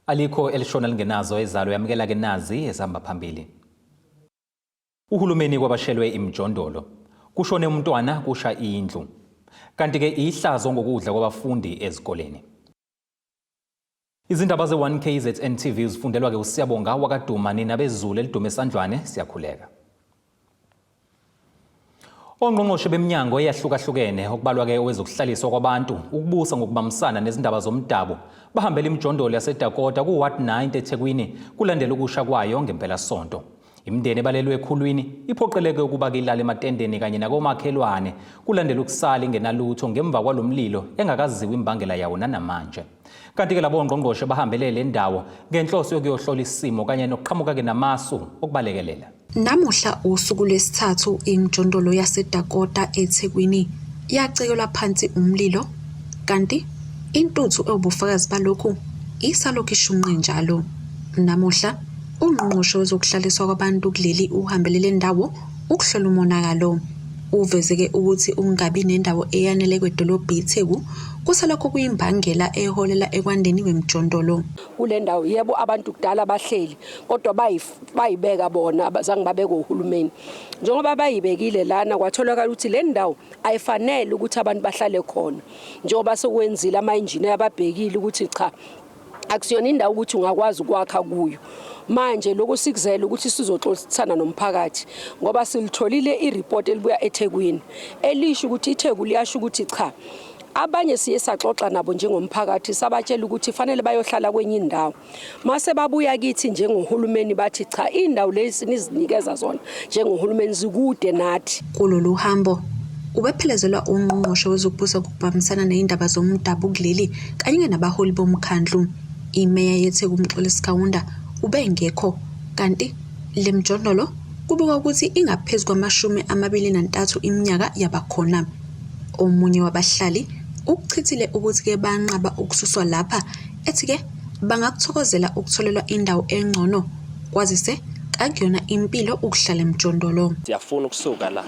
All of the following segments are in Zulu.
Alikho elishona lingenazo ezalo yamukela ke nazi ezihamba phambili. Uhulumeni kwabashelwe imijondolo. Kushone umntwana kusha indlu. Kanti ke ihlazo ngokudla kwabafundi ezikoleni. Izindaba ze1KZNTV zifundelwa ke uSiyabonga wakaduma ninabezulu elidume esandlwane siyakhuleka. Ongqongqoshe beminyango eyahlukahlukene okubalwa ke owezokuhlaliswa kwabantu ukubusa ngokubambisana nezindaba zomdabu bahambela imijondolo yaseDakota kuWard 9 eThekwini kulandela ukusha kwayo ngempela sonto. Imindeni ebalelwe ekhulwini iphoqeleke ukuba ilale ematendeni kanye nakomakhelwane kulandela ukusala ingenalutho ngemva kwalomlilo engakaziwa imbangela yawo nanamanje. Kanti ke labo ongqongqoshe bahambele le ndawo ngenhloso yokuyohlola isimo kanye nokuqhamuka ke namasu okubalekelela. Namuhla usuku lwesithathu imijondolo yaseDakota eThekwini yacekelwa phansi umlilo kanti intuthu ebufakazi balokhu isalokhu ishunqe njalo. Namuhla ungqongqoshe wezokuhlaliswa kwabantu kuleli uhambelele ndawo ukuhlola umonakalo uvezeke ukuthi ungabi nendawo eyanele kwedolobha iTheku kusalokho kuyimbangela eholela ekwandeni kwemijondolo. Kule ndawo yebo abantu kudala bahleli kodwa bayibeka bona abazange babeke uhulumeni. Njengoba bayibekile lana kwatholakala ukuthi le ndawo ayifanele ukuthi abantu bahlale khona. Njengoba sekwenzile ama engineer ababhekile ukuthi cha akusiyona indawo ukuthi ungakwazi ukwakha kuyo. Manje lokho sikuzela ukuthi sizoxoxisana nomphakathi ngoba silitholile ireport elibuya eThekwini elisho ukuthi iTheku liyasho ukuthi cha abanye siye saxoxa nabo njengomphakathi sabatshela ukuthi fanele bayohlala kwenye indawo. Mase babuya kithi njengohulumeni bathi cha indawo lezi nizinikeza zona njengohulumeni zikude nathi. Kulolu hambo ubephelezelwa ungqongqoshe wezokubusa ukubambisana nezindaba zomdabu kuleli kanye nabaholi bomkhandlu. Imeya yeTheku uMxolisi Kaunda ubengekho kanti le mjondolo kubikwa ukuthi ingaphezulu kwama-23 iminyaka yabakhona. Omunye wabahlali ukuchithile ukuthi ke banqaba ukususwa lapha ethi ke bangakuthokozela ukutholelwa indawo engcono kwazise akuyona impilo ukuhlala emjondolo. Siyafuna ukusuka la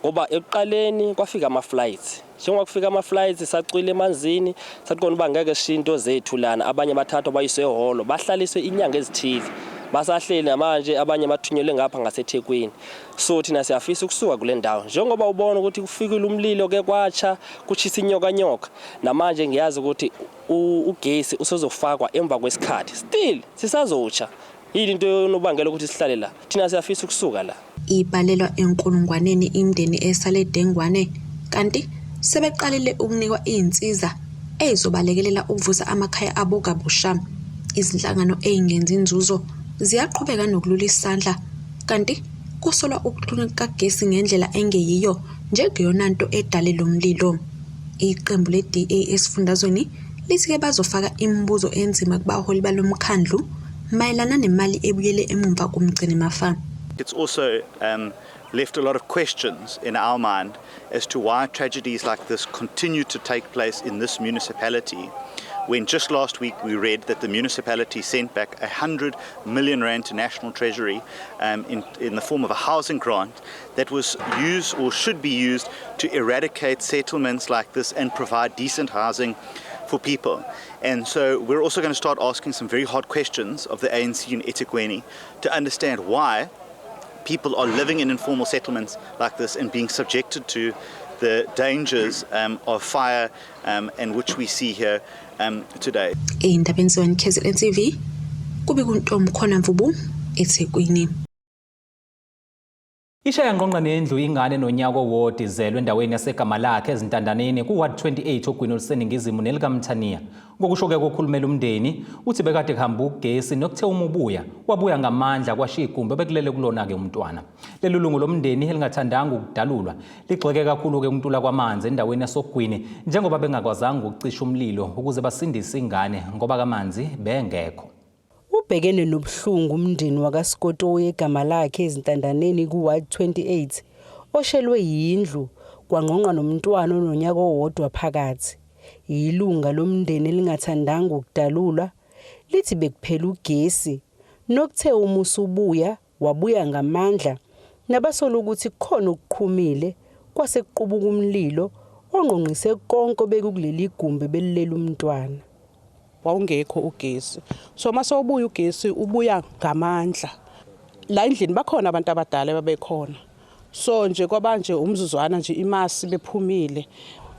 ngoba ekuqaleni kwafika ama-flights. Njengoba kufika ama-flights sacwile emanzini saqona uba ngeke shinto zethu lana abanye bathathwa bayiswe ehholo bahlaliswe inyanga ezithile basahleli manje abanye bathunyelwe ngapha ngaseThekwini. So thina siyafisa ukusuka kule ndawo njengoba ubona ukuthi kufikile umlilo ke kwatsha kuchisa inyoka namanje ngiyazi ukuthi ugesi usozofakwa emva kwesikhathi still sisazotsha yini into yonobangela ukuthi sihlale la thina siyafisa ukusuka la. Ibalelwa enkulungwaneni imindeni esale Dengwane kanti sebeqalile ukunikwa izinsiza ezobalekelela ukuvusa amakhaya abo kabusha. Izinhlangano ezingenzi inzuzo ziyaqhubeka nokulula isandla kanti kusolwa ukuxhunywa kagesi ngendlela engeyiyo njengeyona nto edale lo mlilo. Iqembu le-DA esifundazweni lithi ke bazofaka imibuzo enzima kubaholi balomkhandlu mayelana nemali ebuyele emumva kumgcini mafa. It's also left a lot of questions in our mind as to why tragedies like this continue to take place in this municipality, when just last week we read that the municipality sent back 100 million rand to National Treasury in the form of a housing grant that was used or should be used to eradicate settlements like this and provide decent housing for people. And so we're also going to start asking some very hard questions of the ANC in eThekwini to understand why people are living in informal settlements like this and being subjected to the dangers of fire and which we see here today. Indabeni ze1KZNTV kubikuntombi khona mvubu eThekwini. Ishe yanqonqa Nendlu Ingane nonyako ward izelwe endaweni yasegama lakhe ezintandaneni kuWard 28 ogwini oluseningizimu nelikaMthaniya. Ngokusho ke kokhulumela umndeni uthi bekade kuhamba ugesi nokuthe umubuya wabuya ngamandla kwashiya igumbi bekulele kulona ke umntwana. Lelo lungu lomndeni elingathandanga ukudalulwa ligxeke kakhulu ke ukuntula kwamanzi endaweni yasogwini njengoba bengakwazanga ukucisha umlilo ukuze basindise ingane ngoba kamanzi bengekho. Ubhekene nobuhlungu umndeni wakaSkoto egama lakhe ezintandaneni kuWard 28 oshelwe yindlu kwangqonqa nomntwana ononyaka owodwa phakathi. Ilunga lomndeni elingathandanga ukudalulwa lithi bekuphela ugesi nokuthe umusa ubuya wabuya ngamandla nabasola ukuthi kukhona ukuqhumile kwase kuqubuka umlilo ongqongqise konke bekukuleli igumbi belilela umntwana. wawungekho ugesi. So mase ubuya ugesi ubuya ngamandla. La endlini bakhona abantu abadala babekhona. So nje kwabanje umzuzwana nje imasi bephumile.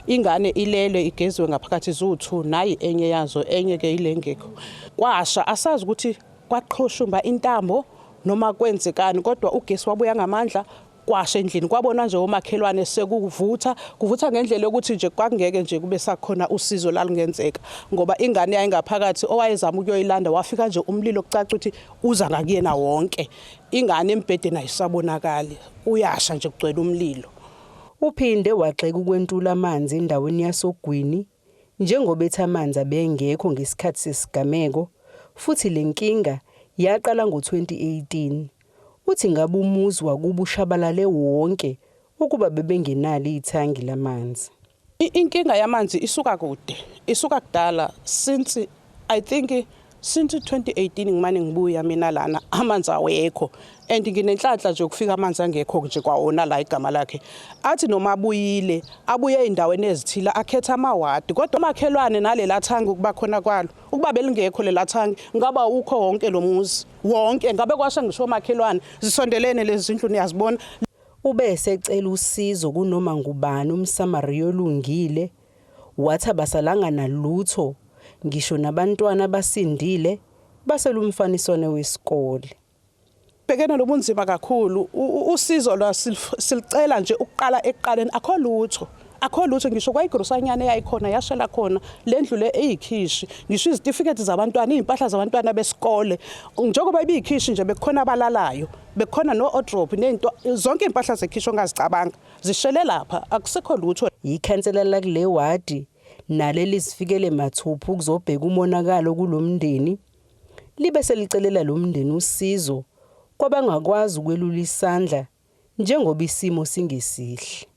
Ingane ilele igezwe ngaphakathi izuthu nayi enye yazo enye ke ilengekho. Kwasha asazi ukuthi kwaqhoshumba intambo noma kwenzekani kodwa ugesi wabuya ngamandla. Kwasha endlini kwabona nje omakhelwane sekuvutha ngendlela yokuthi nje kwakungeke nje kube sakhona usizo lalungenzeka ngoba ingane yayingaphakathi owayezama ukuyoyilanda wafika nje umlilo kucaca ukuthi uza ngakuyena wonke ingane embhedeni ayisabonakali uyasha nje kugcwele umlilo. Uphinde waxeka ukwentula amanzi endaweni yasogwini njengoba ethi amanzi abengekho ngesikhathi sesigameko futhi lenkinga yaqala ngo-2018. Uthi ngabe umuzi wakuba ushabalale wonke ukuba bebengenalo ithangi lamanzi. Inkinga yamanzi isuka kude, isuka kudala since 2018 ngimane ngibuya mina lana amanzi awekho and nginenhlanhla nje ukufika amanzi angekho nje kwawona la igama lakhe. Athi noma abuye endaweni ezithila akhetha amawadi kodwa amakhelwane nalela thangi ukuba khona kwalo ukuba belingekho lela thangi ngaba ukho wonke lo muzi wonke ngabe kwasha ngisho amakhelwane zisondelene lezi zindlu niyazibona. Ubese ecela usizo kunoma ngubani umsamariya olungile wathi abasalanga nalutho ngisho nabantwana abasindile baselumfaniswane wesikole. Bhekene lobunzima kakhulu usizo la silicela nje ukuqala eqaleni akho lutho ngisho kwayigrosanyane yayikhona yashela khona lendlu le eyikhishi ngisho izitifiketi zabantwana izimpahla zabantwana besikole njengoba ibikhishi nje bekhona abalalayo bekhona no odrop nento zonke izimpahla zekhishi ongazicabanga zishele lapha akusekho lutho. Ikhansela la kule wadi naleli sifikele mathuphu kuzobheka umonakalo kulomndeni libe selicelela lo mndeni usizo kwabangakwazi ukwelula isandla njengoba isimo singesihle.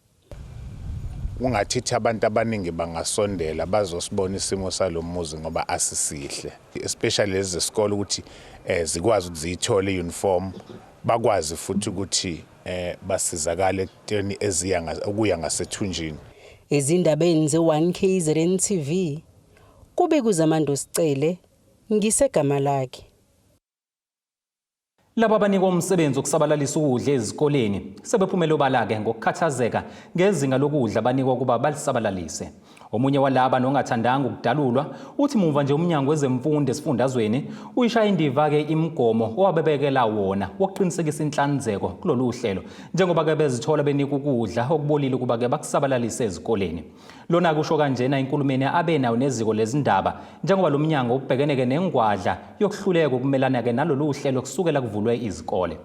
Ungathithi abantu abaningi bangasondela bazosibona isimo salomuzi ngoba asisihle especially lezi zesikole ukuthi zikwazi ukuthi zithole iuniform bakwazi futhi ukuthi basizakale ekuteni ukuya ngasethunjini. Ezindabeni ze1KZNTV kube kuzamando sicele ngisegama lakhe. Laba abanikwa umsebenzi wokusabalalisa ukudla ezikoleni sebephumela obalake ngokukhathazeka ngezinga lokudla abanikwa kuba balisabalalise. Omunye walaba nongathandanga ukudalulwa uthi muva nje umnyango wezemfundo esifundazweni uyishaya indiva ke imigomo owabebekela wona wokuqinisekisa inhlanzeko kulolu hlelo njengoba ke bezithola benika ukudla okubolile kuba ke bakusabalalise ezikoleni. Lona kusho kanjena inkulumeni abenayo neziko lezindaba njengoba lo mnyango ubhekene ke nengwadla yokuhluleka ukumelana ke nalolu hlelo kusukela kuvulwe izikole.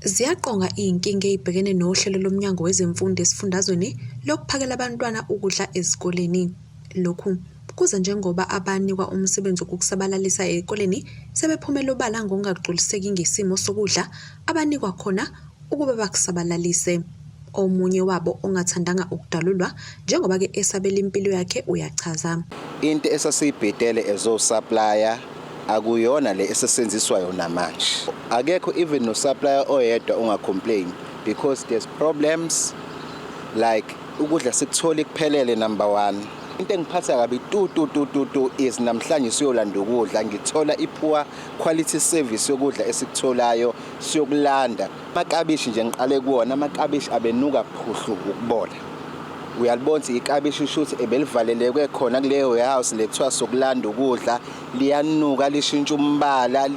Ziyaqonga inkinga ezibhekene nohlelo lomnyango wezemfundo esifundazweni lokuphakela abantwana ukudla ezikoleni. Lokhu kuza njengoba abanikwa umsebenzi wokusabalalisa ezikoleni sebephumela obala ngokungagculiseki ngesimo sokudla abanikwa khona ukuba bakusabalalise. Omunye wabo ongathandanga ukudalulwa njengoba ke esabela impilo yakhe uyachaza. Into esasiyibhedele ezo supplier akuyona le esesenziswa yona manje. Akekho even no supplier oyedwa ongacomplain because there's problems like ukudla sikuthole kuphelele number 1. Into engiphatha kabi tu is namhlanje siyolanda ukudla ngithola ipoor quality service yokudla esiktholayo siyokulanda. Amakabishi nje ngiqale kuwona amakabishi abenuka phuhlu ukubola. Uyalibona ikabishi shoot ebelivaleleke khona kuleyo warehouse lethwa sokulanda ukudla liyanuka lishintsha umbala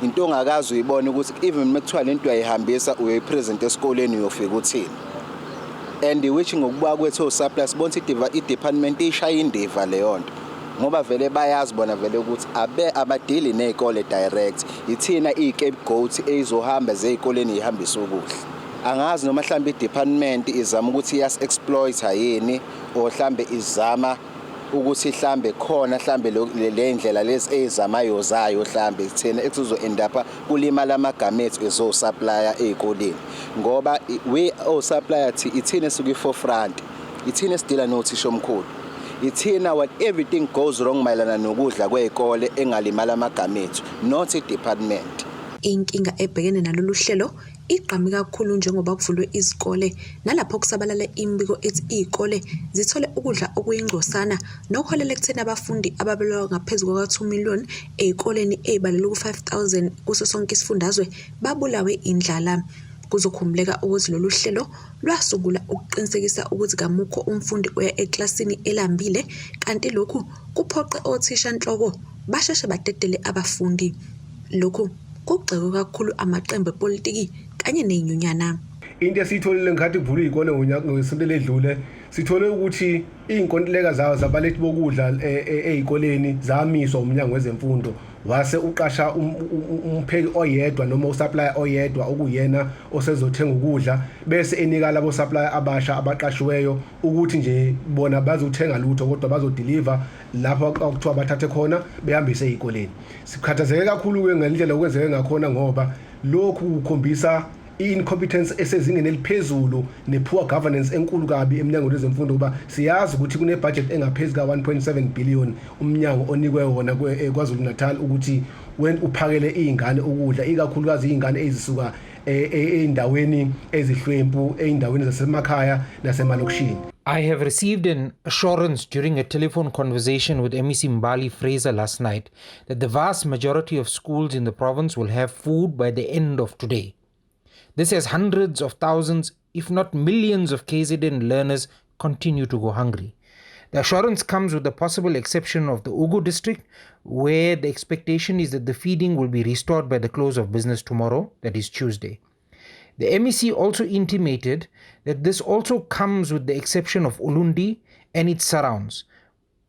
into ongakazi uyibona ukuthi even mekuthiwa lento ayihambisa uyipresent esikoleni uyofika uthini. And which ngokuba kwethu suppliers bonke i-department ishaya indiva leyo nto ngoba vele bayazi bona vele ukuthi abadili nezikole direct ithina i-scapegoat ezizohamba zezikoleni ihambisa ukudla. Angazi noma mhlambe i-department izama ukuthi yas-exploit yini o mhlambe izama ukuthi mhlambe khona mhlambe le ndlela lezi ezamayo zayo mhlambe thina ekuzo end up kulimala amagamethu ezo supplier ezikoleni ngoba we o supplier ithina suku forefront ithina sidila nothisha omkhulu ithina what everything goes wrong mayelana nokudla kwezikole engalimala amagamethu not i-department. Inkinga ebhekene nalolu hlelo igqame kakhulu njengoba kuvulwe izikole nalapho kusabalala imbiko ethi izikole zithole ukudla okuyingcosana nokuholela ekutheni abafundi ababelwa ngaphezulu kwa-2 million ezikoleni ezibalelwa ku-5,000 kuso sonke isifundazwe babulawe indlala. Kuzokhumuleka ukuthi lolu hlelo lwasungula ukuqinisekisa ukuthi kamukho umfundi oya eklasini elambile, kanti lokhu kuphoqe othisha nhloko basheshe badedele abafundi. Lokhu kugxekwe kakhulu amaqembu epolitiki kanye nezinyunyana. Into esitholile ngathi kuvula izikole ngosonto ledlule sithole ukuthi izinkontileka zawo zabalethi bokudla ezikoleni zamiswa umnyango wezemfundo wase uqasha umpheki oyedwa noma usupplier oyedwa okuyena osezothenga ukudla bese enika labo supplier abasha abaqashiweyo ukuthi nje bona bazothenga lutho kodwa bazodeliver lapho okuthiwa bathathe khona behambise ezikoleni. Sikhathazeke kakhulu ngendlela okwenzeke ngakhona ngoba lokhu kukhombisa incompetence esezingeni eliphezulu nepoor governance enkulu kabi emnyangweni wezemfundo kuba siyazi ukuthi kune budget engaphezulu ka 1.7 billion umnyango onikwe wona kwaZulu Natal ukuthi uphakele izingane ukudla ikakhulukazi izingane ezisuka eindaweni ezihlwempu eindaweni zasemakhaya nasemalokishini. I have received an assurance during a telephone conversation with MEC Mbali Fraser last night that the vast majority of schools in the province will have food by the end of today. This as hundreds of thousands, if not millions of KZN learners continue to go hungry. The assurance comes with the possible exception of the Ugu district, where the expectation is that the feeding will be restored by the close of business tomorrow, that is Tuesday. The MEC also intimated that this also comes with the exception of Ulundi and its surrounds,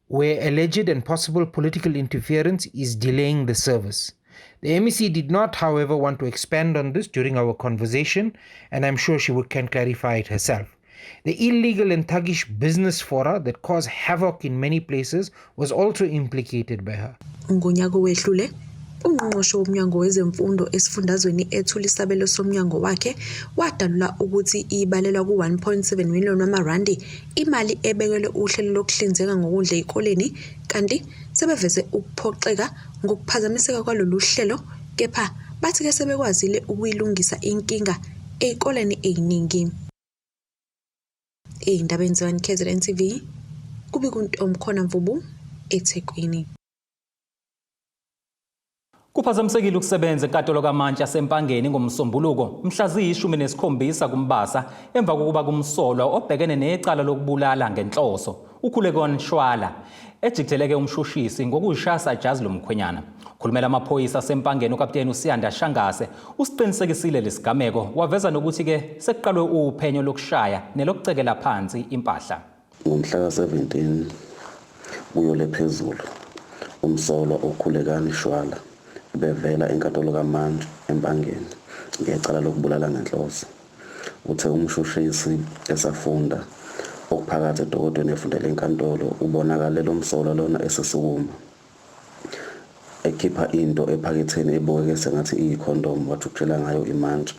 where alleged and possible political interference is delaying the service. The MEC did not, however, want to expand on this during our conversation, and I'm sure she can clarify it herself. The illegal and thuggish business fora that caused havoc in many places was also implicated by her. Ngonyaka wedlule, ungqongqoshe womnyango wezemfundo esifundazweni ethula isabelo somnyango wakhe wadalula ukuthi ibalelwa ku-1.7 million wamarandi imali ebekelwe uhlelo lokuhlinzeka ngokudla ezikoleni, kanti sebeveze ukuphoxeka ngokuphazamiseka kwalolu hlelo, kepha bathi ke sebekwazile ukuyilungisa inkinga ezikoleni eziningi. Ey'ndabeni ze-1KZNTV, kubikunto omkhona Mvubu, eThekwini. Kuphazamisekile ukusebenza enkantolo kaMantshi yaseMpangeni ngomsombuluko mhla ziyi-17 kuMbasa emva kokuba kumsolwa obhekene necala lokubulala ngenhloso uKhulekon Shwala ejikteleke umshushisi ngokuyishaya ijazi lomkhwenyana. Khulumela amaphoyisa aseMpangeni uKapteni uSiyanda Shangase usiqinisekisile lesigameko waveza nokuthi ke sekuqalwe uphenyo lokushaya nelokucekela phansi impahla. Ngomhla ka-17 kuyole phezulu umsolwa uKhulekon Shwala bevela enkantolo kaMantshi eMpangeni ngecala lokubulala ngenhloso. Uthe umshushisi esafunda okuphakathi edokodweni efundela enkantolo ubonakale lo msolwa lona esesukuma ekhipha into ephaketheni ebukeke sengathi iyikhondom wathi ukutshela ngayo iMantshi.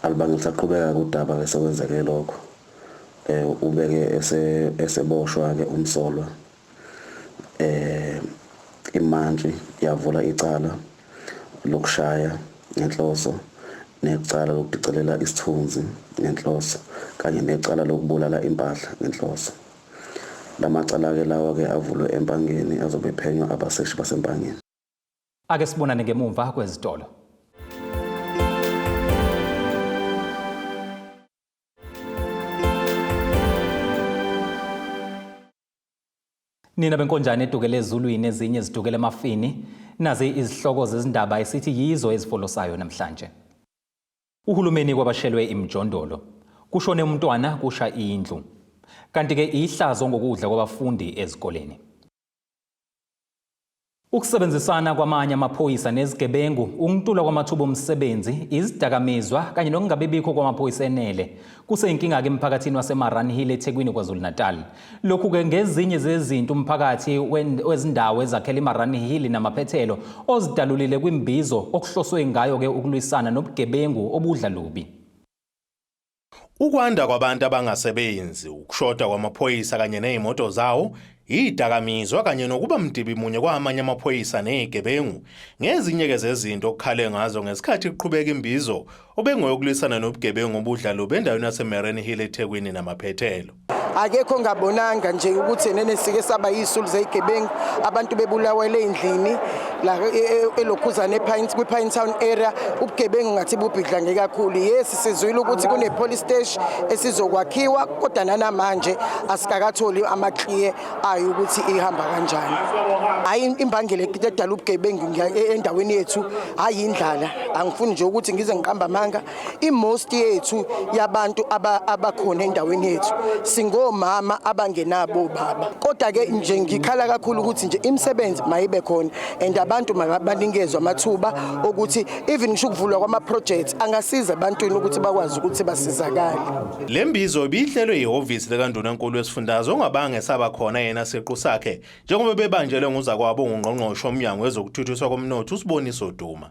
Alibange lisaqhubeka kudaba ke sekwenzeke lokho ubeke eseboshwa ke umsolwa iMantshi yavula icala lokushaya ngenhloso necala lokudicelela isithunzi ngenhloso kanye necala lokubulala impahla ngenhloso. Lamacala ke lawa ke avulwe eMpangeni azobe phenywa abaseshi baseMpangeni. Ake sibonane ngemumva kwezitolo. Nina benkonjane edukele ezulwini ezinye ezidukele emafini nazi izihloko zezindaba esithi yizo ezifolosayo namhlanje. Uhulumeni kwabashelwe imijondolo. Kushone umntwana kusha indlu. Kanti ke ihlazo ngokudla kwabafundi ezikoleni. Ukusebenzisana kwamanye amaphoyisa nezigebengu, ukuntula kwamathuba omsebenzi, izidakamizwa kanye nokungabibikho kwamaphoyisa enele kuseyinkinga ke emphakathini waseMarani Hill eThekwini kwaZulu Natal. Lokhu ke ngezinye zezinto umphakathi wezindawo ezakhela iMarani Hill namaphethelo ozidalulile kwimbizo okuhloswe ngayo ke ukulwisana nobugebengu obudla lubi. Ukwanda kwabantu abangasebenzi, ukushoda kwamaphoyisa kanye nezimoto zawo idakamizwa kanye nokuba mdibi munye kwamanye amaphoyisa nezigebengu ngezinye ke zezinto okukhale ngazo ngesikhathi kuqhubeka imbizo obengoyokulwisana nobugebengu obudlalo bendaweni yaseMarine Hill eThekwini namaphethelo. Akekho ngabonanga nje ukuthi nene sike saba yisulu zezigebengu abantu bebulawele endlini la elokhuzana ePine Town area ubugebengu ngathi bubhidlange kakhulu. Yes sizwile ukuthi kune police station esizokwakhiwa kodwa nanamanje asikakatholi amaclear ayo ukuthi ihamba kanjani. Hayi imbangela edala ubugebengu endaweni yethu hayi indlala. Angifuni nje ukuthi ngize ngiqamba amanga. Most yethu yabantu abakhona endaweni yethu singomama abangenabo baba. Kodwa ke nje ngikhala kakhulu ukuthi nje imisebenzi mayibe khona and abantu mabanikezwe amathuba ukuthi even ngisho ukuvulwa kwama projects angasiza abantwini ukuthi bakwazi ukuthi basizakale. Lembizo ibihlelwe ihhovisi likaNdunankulu wesifundazwe ongabanga esaba khona yena sequ sakhe njengoba bebanjelwe nguzakwabo ngungqongqoshe omnyango wezokuthuthuswa komnotho uSiboniso Duma.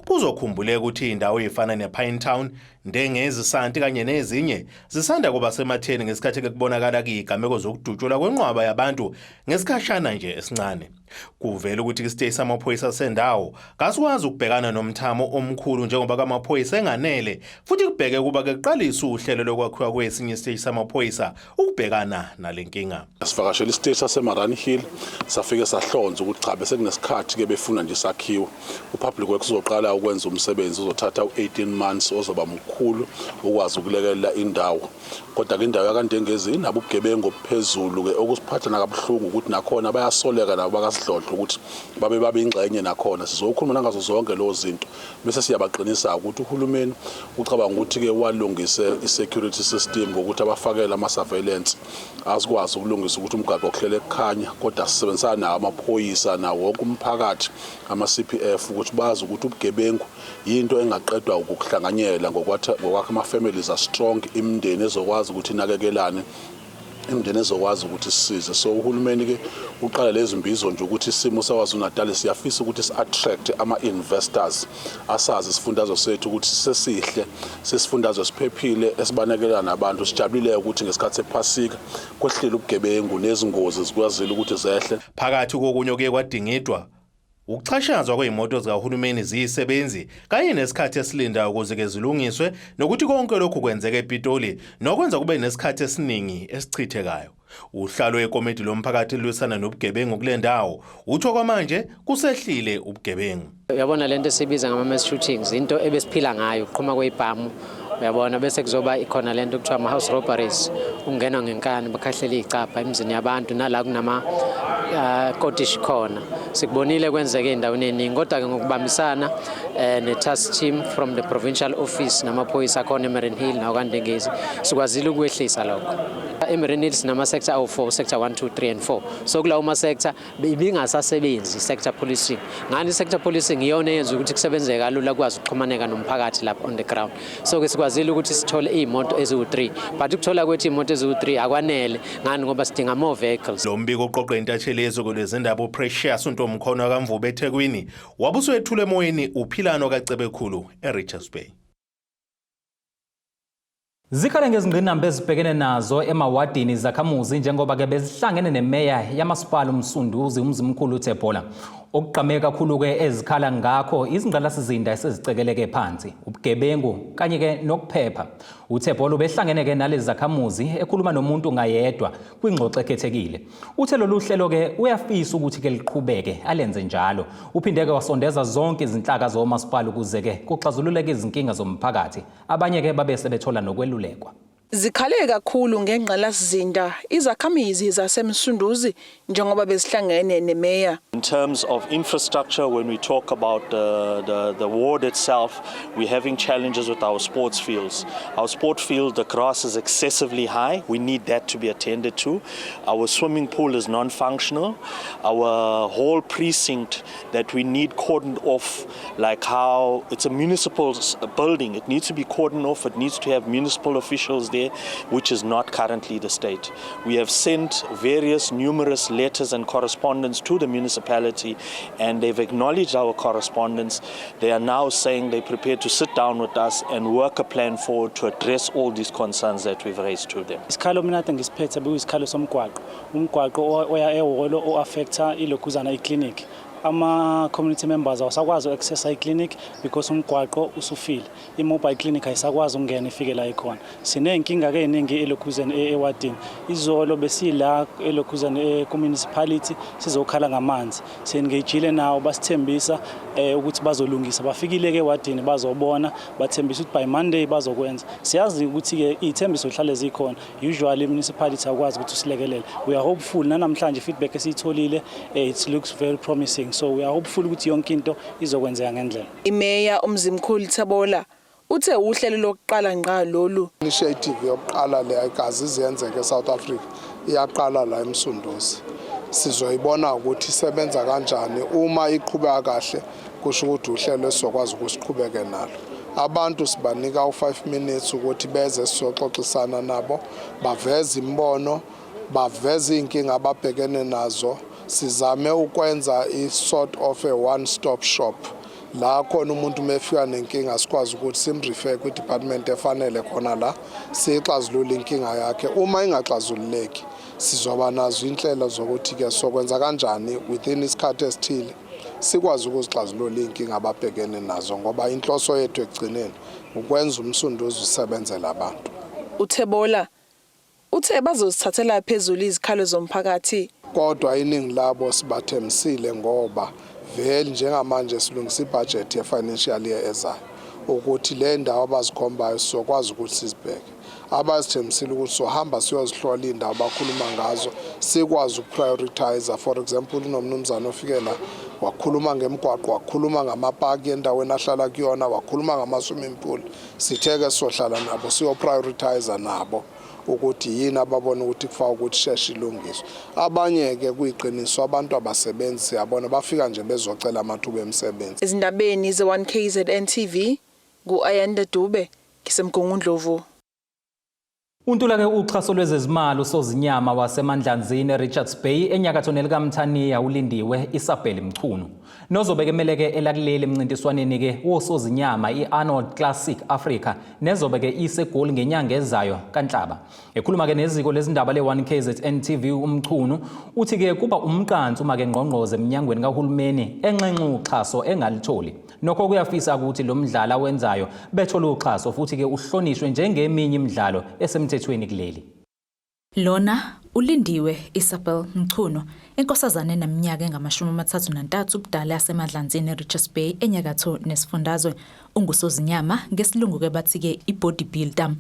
Kuzokhumbuleka ukuthi indawo efana nePine Town, Ndengezi, Santi kanye nezinye zisanda kuba sematheni ngesikhathi kubonakala izigameko zokudutshulwa kwenqwaba yabantu ngesikhashana nje esincane. Kuvela ukuthi isiteshi samaphoyisa sendawo kasikwazi ukubhekana nomthamo omkhulu njengoba kamaphoyisa enganele futhi kubheke kuba keqalisa uhlelo lokwakhiwa kwesinye isiteshi samaphoyisa ukubhekana nalenkinga. Sivakashele isiteshi saseMarine Hill safike sahlonza ukuthi cha bese kunesikhathi ke befuna nje sakhiwe. Upublic works uzoqala ukwenza umsebenzi uzothatha u18 months ozoba mkhulu ukwazi ukulekelela indawo. Kodwa ke indawo yaKaNdengezi inabo ubugebengu obuphezulu ke okusiphatha nakabuhlungu ukuthi nakhona bayasoleka nabo bakasidlodla ukuthi babe ingxenye nakhona sizokhuluma ngazo zonke lo zinto bese siyabaqinisa ukuthi uHulumeni ucabanga ukuthi ke walungise isecurity system ngokuthi abafakele ama surveillance asikwazi ukulungisa ukuthi umgaqo ohlele ekhanya kodwa sisebenzisana nawo amaphoyisa nawo wonke umphakathi ama CPF ukuthi bazi ukuthi ubugebengu into engaqedwa ukuhlanganyela ngokwakhe ama families are strong, imindeni ezokwazi ukuthi inakekelane, imindeni ezokwazi ukuthi sisize. So uHulumeni ke uqala lezi mbizo nje ukuthi isimo saKwaZulu-Natal siyafisa ukuthi si-attract ama-investors asazi isifundazwe sethu ukuthi sesihle, sesifundazwe siphephile esibanekelana nabantu. Sijabulile ukuthi ngesikhathi sephasika kwehlile ubugebengu nezingozi zikwazile ukuthi zehle. Phakathi kokunye okuye kwadingidwa ukuxhashazwa kwezimoto zikaHulumeni ziyisebenzi kanye nesikhathi esilinda ukuze ke zilungiswe nokuthi konke lokhu kwenzeke ePitoli nokwenza kube nesikhathi esiningi esichithekayo. Uhlalo wekomiti lomphakathi lwisana nobugebengu kule ndawo utho kwamanje kusehlile ubugebengu. Uyabona lento esibiza ngama-mass shootings into ebesiphila ngayo uqhuma kwezibhamu. Uyabona bese kuzoba ikhona lento kuthiwa ama-house robberies ungena ngenkani bakhahlela icapha emizini yabantu nala kunama kotish khona. Sikubonile kwenzeke endaweni eningi kodwa ke ngokubambisana ne-task team from the provincial office namaphoyisa khona eMarine Hill naKaNdengezi sikwazile ukwehlisa lokho. eMarine Hill sinama sector awu4, sector 1, 2, 3 and 4. So kulawo ma sector ibingasasebenzi sector policing. Ngani sector policing iyona eyenza ukuthi kusebenzeke kalula kwazi ukuxhumaneka nomphakathi lapha on the ground. So ke sikwazile ukuthi sithole izimoto eziwu3 but ukuthola kwethi izimoto eziwu3 akwanele ngani ngoba sidinga more vehicles. Lo mbiko oqoqwe intathelezo kwezindaba Precious uNtomkhono kaMvubu eThekwini wabuswethule emoyeni uphilano kaCebekhulu eRichards Bay. Zikhale ngezingqinamba ezibhekene nazo emawadini zakhamuzi njengoba ke bezihlangene nemeya yamasipala uMsunduzi umzimkhulu uThebola. Okuqhameka kakhulu ke ezikhala ngakho izingqalasizinda esezicekeleke phansi ubugebengu kanye ke nokuphepha. uThebola ubehlangene ke nalezi zakhamuzi ekhuluma nomuntu ngayedwa kwingxoxo ekhethekile. Uthe lolu hlelo ke uyafisa ukuthi ke liqhubeke alenze njalo. Uphinde ke wasondeza zonke izinhlaka zomasipala ukuze ke kuxazululeke izinkinga zomphakathi. Abanye ke babe sebethola nokwelulekwa. Zikhale kakhulu ngengqalasizinda izakhamizi zaseMsunduzi njengoba bezihlangene nemeya. In terms of infrastructure, when we talk about the ward itself, we're having challenges with our sports fields. Our sport field, the grass is excessively high. We need that to be attended to. Our swimming pool is non-functional. Our whole precinct that we need cordoned off, like how it's a municipal building. It needs to be cordoned off. It needs to have municipal officials there, which is not currently the state. We have sent numerous letters and correspondence to the municipality municipality, and they've acknowledged our correspondence. They are now saying they're prepared to sit down with us and work a plan forward to address all these concerns that we've raised to them. Isikhalo mina ngisiphethe bekuyisikalo somgwaqo. Umgwaqo oya ehholo o-affecta ilokhuzana iclinic. Ama-community members awasakwazi uku-accessa i-clinic because umgwaqo usufile. I-mobile clinic ayisakwazi ukungena ifike la ikhona. Siney'nkinga-ke ey'ningi elokhuzane ewadini. Izolo besila elokhuzane ku-municipality sizokhala ngamanzi. Sengejile nawo basithembisa ukuthi bazolungisa. Bafikile-ke ewadini bazobona, bathembisa ukuthi by Monday bazokwenza. Siyazi ukuthi-ke iy'thembiso zihlale zikhona. Usually i-municipality akwazi ukuthi usilekelele. We are hopeful namhlanje feedback esiyitholile, it looks very promising. So we are hopeful ukuthi yonke into izokwenzeka ngendlela. Imeya umzimkhulu Thebola uthe uhlelo lokuqala ngqa lolu initiative yokuqala le ayikazi izenzeke eSouth Africa iyaqala la eMsunduzi. Sizoyibona ukuthi isebenza kanjani uma iqhubeka kahle kusho ukuthi uhlelo esizokwazi ukusiqhubeke nalo. Abantu sibanika u5 minutes ukuthi beze sizoxoxisana nabo, baveze imbono, baveze inkinga ababhekene nazo. Sizame ukwenza i-sort of a one-stop shop. La khona umuntu mefika nenkinga sikwazi ukuthi simrefer kwi-department efanele khona la sixazulule inkinga yakhe. Uma ingaxazululeki sizoba nazo inhlelo zokuthi-ke sokwenza kanjani within isikhathi esithile sikwazi ukuzixazulula inkinga ababhekene nazo ngoba inhloso yethu ekugcineni ukwenza umsunduzi usebenzele abantu. uThebola uthe bazozithathela phezulu izikhalo zomphakathi. Kodwa iningi labo sibathembisile ngoba vele njengamanje silungisa ibudget ye-financial year ezayo ukuthi le ndawo abazikhombayo sizokwazi ukuthi sizibheke. Abazithembisile ukuthi sohamba siyozihlola indawo abakhuluma ngazo sikwazi ukuprioritize. For example, unomnumzana ofike la wakhuluma ngemigwaqo, wakhuluma ngamapaki endaweni ahlala kuyona, wakhuluma ngama-swimming pool. Sitheke sizohlala nabo siyoprioritize nabo ukuthi yini ababona ukuthi kufanele ukuthi sheshe ilungiswe. Abanye-ke kuyiqiniso abantu abasebenzi yabona bafika nje bezocela amathuba emisebenzi. Ezindabeni ze1KZNTV ku-Ayanda Dube ngisemgungundlovu. Untula-ke uxhaso lwezezimali usozinyama wasemandlanzini Richards Bay enyakatho nelikaMthaniya ulindiwe Isabel Mchunu. Nozobeke emeleke elakuleli emncintiswaneni-ke wosozinyama i-Arnold Classic Africa nezobeke isegoli ngenyanga ezayo kaNhlaba. Ekhuluma-ke neziko lezindaba le1KZNTV uMchunu uthi-ke kuba umqansi uma-ke ngqongqoze eminyangweni kahulumeni enxenxa uxhaso engalitholi. Nokho kuyafisa ukuthi lo mdlalo awenzayo bethola uxhaso futhi-ke uhlonishwe njengeminye imidlalo esemthethweni kuleli. Lona ulindiwe Isabel Mchunu inkosazana eneminyaka engama-33 ubudala yasemadlanzini Richards Bay enyakatho nesifundazwe ungusozinyama ngesilungu-ke bathi-ke i-bodybuilder.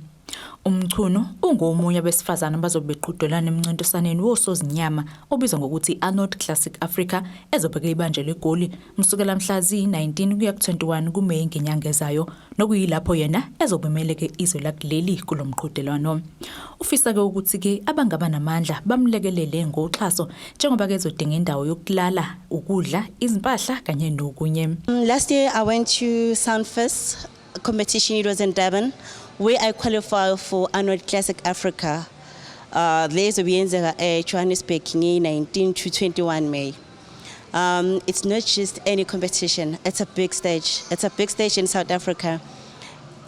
Umchunu ungomunye besifazana abazobe beqhudelana emncintiswaneni wosozinyama obizwa ngokuthi Arnold Classic Africa ezobheke ibanjelo egoli msukela mhla zi-19 kuya ku-21 kuMeyi ngenyanga ezayo nokuyilapho yena ezobemeleke izwe lakuleli kulomqhudelwano. Ufisa-ke ukuthi-ke abangaba namandla bamlekelele ngoxhaso njengoba-ke ezodinga indawo yokulala, ukudla, izimpahla kanye nokunye. Last year I went to Soundfest competition. It was in Durban, where I qualified for Arnold Classic Africa. There's a Johannesburg 19 to 21 May. It's not just any competition, it's a big stage. It's a big stage in South Africa.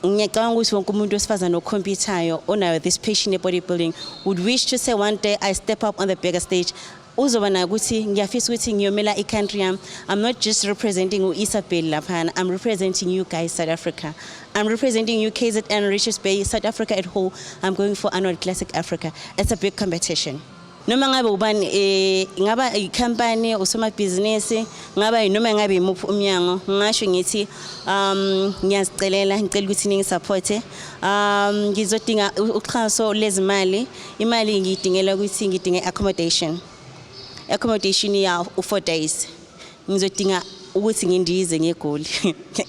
Ngiyacabanga ukuthi wonke umuntu osifazana ocompetayo onayo this passion in bodybuilding would wish to say one day I step up on the bigger stage. Uzoba na ukuthi ngiyafisa ukuthi ngiyomela i-country yami. I'm not just representing Isabel laphana, I'm representing you guys, South Africa. I'm representing you KZN, Richards Bay, South Africa at whole. I'm going for Arnold Classic Africa. It's a big competition. Noma ngabe ubani ngaba i-company usomabhizinisi ngaba noma ngabe imuphi umnyango ngisho ngithi ngiyazicelela ngicela ukuthi ningisupporte ngizodinga uxhaso lezimali. Imali ngiyidingela ukuthi ngidinga accommodation ya 4 days. Ngizodinga ukuthi ngindize ngegoli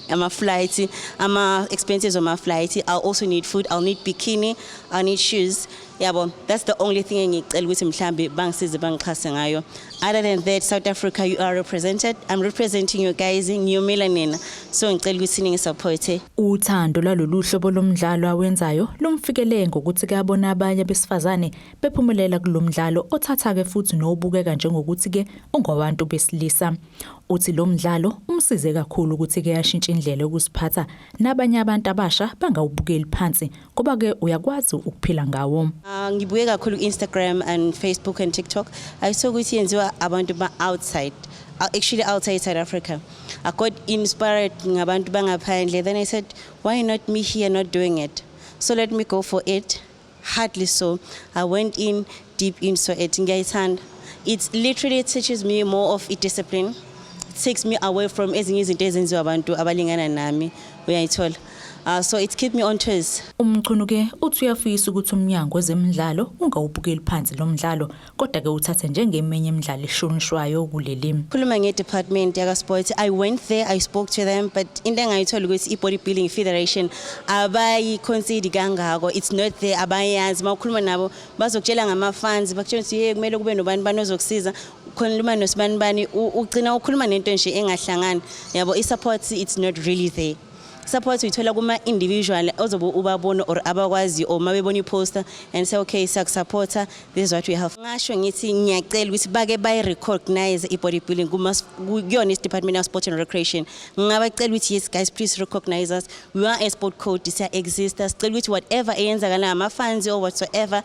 ama-flights, ama-expenses on my flight. I'll also need food, I'll need bikini, I'll need shoes. Yabo, that's the only thing engicela ukuthi mhlambe bangisize bangixhase ngayo. Other than that, South Africa, you are represented. I'm representing you guys in New Melanina. So ngicela ukuthi ningisupport. Uthando lwalolu hlobo lomdlalo awenzayo lumfikele ngokuthi kuyabona abanye besifazane bephumelela kulomdlalo othatha ke futhi nobukeka njengokuthi ke ungabantu besilisa. Uthi lo mdlalo umsize kakhulu ukuthi ke yashintsha indlela yokusiphatha nabanye abantu abasha bangawubukeli phansi ngoba ke uyakwazi ukuphila ngawo. Ngibuye kakhulu Instagram and Facebook and TikTok. I saw ukuthi yenziwa abantu ba outside. Actually outside South Africa. I got inspired ngabantu bangaphandle. Then I said, why not me here not doing it? So let me go for it. Hardly so. I went in deep into it. It literally teaches me more of a discipline. It takes me away from ezinye izinto ezenziwa abantu abalingana nami uyayithola. So it kept me on toes. Umchunu ke uthi uyafisa ukuthi umnyango wezemidlalo ungawubukeli phansi lo mdlalo kodwa ke uthathe njengemenye imidlalo eshonishwayo kulelimi. Khuluma ngedepartment yaka sports. I went there, I spoke to them, but into engayithola ukuthi i-bodybuilding federation abayi consider kangako. It's not there, abayazi. Mawukhuluma nabo bazokutshela ngama-funds, bakutshela ukuthi hey kumele kube nobani bani ozokusiza. Khuluma nosibani bani ugcina ukhuluma nento nje engahlangani. Yabo i-support it's not really there. Support uyithola kuma individual ozobe ubabona or abakwazi or mabebona iposter and say okay siyakusupporta, this is what we have. Ngasho ngithi ngiyacela ukuthi bake bay recognize i-bodybuilding kuyona department of sport and recreation. Ngabacela ukuthi yes guys please recognize us, we are a sport code, siya exist, sicela ukuthi whatever eyenzakala ama funds or whatsoever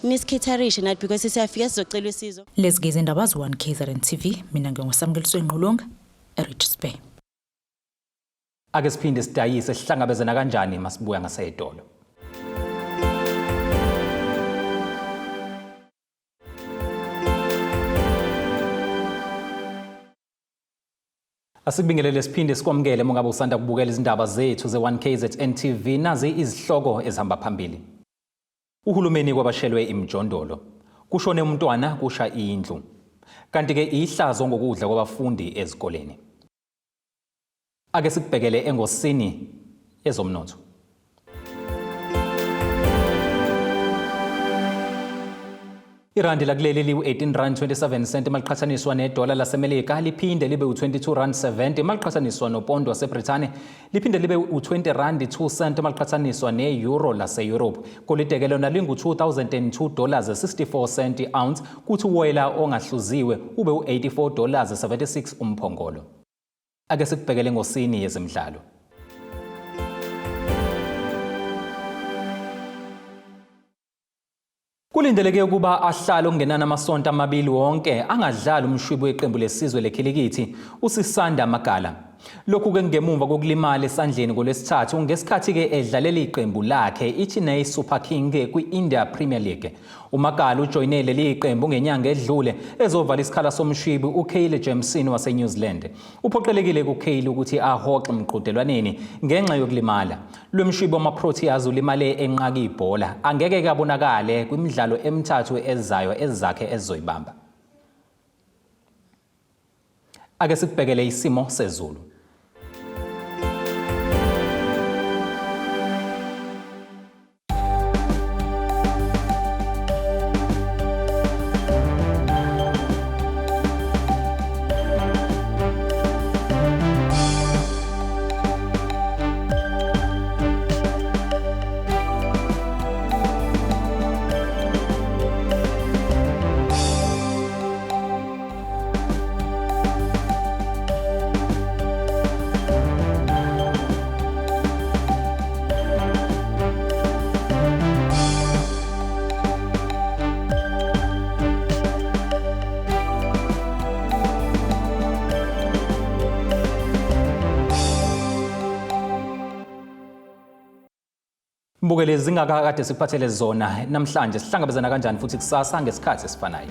nisikhetharishe nathi because siyafika sizocela usizo. Lesigize indaba z1KZNTV, mina ngingosamkeliswe Ngqulunga eRichards Bay. Ake siphinde sidayise sihlangabezana kanjani masibuya ngasedolo. Asibingelele siphinde sikwamukele mongabe usanda kubukela izindaba zethu ze1KZNTV nazi izihloko ezihamba phambili. Uhulumeni kwabashelwe imijondolo. Kushone umntwana kusha indlu. Kanti ke ihlazo ngokudla kwabafundi ezikoleni. Ake sikubhekele engosini yezomnotho. Irandi lakuleli liwu 18.27 maliqhathaniswa nedola lasemelika liphinde libe u22.70 maliqhathaniswa nopondo waseBrithani liphinde libe u20.02 maliqhathaniswa neeuro lase-Europe. Golide lona lingu$2002.64 ounce kuthi uwoyela ongahluziwe ube u$84.76 umphongolo. Ake sikubhekele ngosini yezemidlalo. Kulindeleke ukuba ahlalo kungenana amasonto amabili wonke angadlala umshwibi weqembu lesizwe lekhilikithi uSisanda Magala. Lokhu ke ngemumva kokulimala esandleni ngolwesithathu ngesikhathi ke edlalela iqembu lakhe iChennai Super King kwi-India Premier League. uMagala ujoyinele liqembu ngenyanga edlule ezovala isikhala somshwibi uKyle Jameson waseNew Zealand. Uphoqelekile kuKyle ukuthi ahoxe emqhudelwaneni ngenxa yokulimala. Lomshwibi wamaProteas ulimale enqaka ibhola angeke kabonakale kwimidlalo emithathu ezayo ezakhe ezoyibamba. Ake sikubhekele isimo sezulu. Mbukele zingakade sikuphathele zona namhlanje sihlangabezana kanjani futhi kusasa ngesikhathi esifanayo.